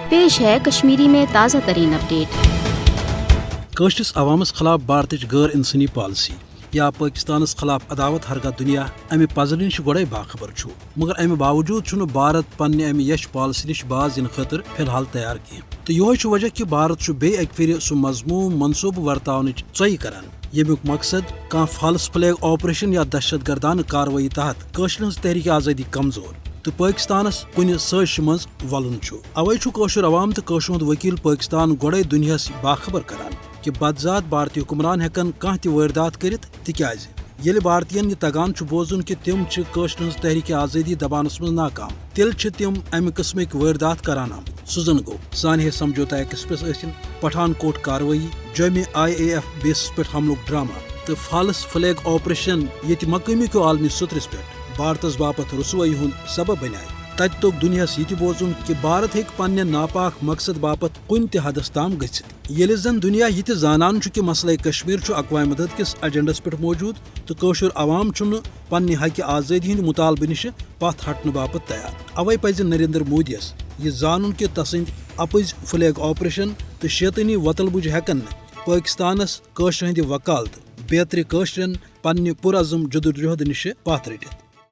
پیش ہے کشمیری میں تازہ ترین اپڈیٹ۔ کشرس عوامس خلاف بھارتچ غیر انسانی پالسی یا پاکستانس خلاف عداوت ہرگاہ دنیا امہ پزر نش گوڑے باخبر چھو، مگر امہ باوجود چھُنہٕ بھارت پننہ امہ یش پالسی نش باز ین خاطر فی الحال تیار کی۔ تو یہ وجہ کہ بھارت چھُ بیٚیہِ اکہ پھر سہ مضموم منصوبہ ورتاونٕچ ژۄیہِ کران ییٚمیُک مقصد کانٛہہ فالس فلیگ آپریشن یا دہشت گردانہ کاروٲیی تحت کٲشرین ہٕنٛز تحریک آزادی کمزور تو پاکستانس کُنہِ سٲزشہِ منٛز ولُن چھُ۔ اوے چھُ کٲشُر عوام تہٕ کٲشُر ہُنٛد وکیل پاکستان گۄڈے دنیاہس باخبر کران کہ بدذات بھارتی حکمران ہیکن کانٛہہ تہِ وٲرۍدات کٔرِتھ، تِکیازِ ییٚلہِ بھارتین یہ تگان چھُ بوزُن کہ تِم چھِ کٲشرین ہٕنٛز تحریک آزادی دباونس منٛز ناکام، تیٚلہِ چھِ تِم امہِ قٕسمٕکۍ وٲرۍدات کران آمٕتۍ۔ سُہ زن گوٚو سانحہ سمجھوتہ ایکسپریس ٲسِن، پٹھان کوٹ کاروٲیی، جومہِ IAF بیسس پٮ۪ٹھ حملُک ڈرامہ تہٕ فالس فلیگ آپریشن ییٚتہِ مقٲمی کیو عالمی سطرس پٮ۪ٹھ بھارتس باپت رسوٲیی ہُنٛد سبب بنیاے۔ تتہِ توٚگ دنیاہس یہ تہِ بوزُن کہ بھارت ہیٚکہِ پننہِ ناپاک مقصد باپت کُنہِ تہِ حدس تام گٔژھِتھ۔ ییٚلہِ زن دنیا یہ تہِ زانان چھُ کہ مسئلہ کشمیر چھُ اقوام متحدہ کِس ایجنڈس پٮ۪ٹھ موجود تہٕ کٲشُر عوام چھُنہٕ پننہِ حقہِ آزٲدی ہٕنٛدِ مطالبہٕ نِشہِ پتھ ہٹنہٕ باپت تیار۔ اوے پزِ نریندر مودی یس یہ زانُن کہ تسٕنٛدۍ اپٕزۍ فلیگ آپریشن تہٕ شیطٲنی وتل بُجہِ ہیکن نہٕ پاکستانس کٲشرِ ہٕنٛدِ وکالتہٕ بیترِ کٲشرین پننہِ پُرعزم جدوجہد نِشہِ پتھ رٔٹِتھ۔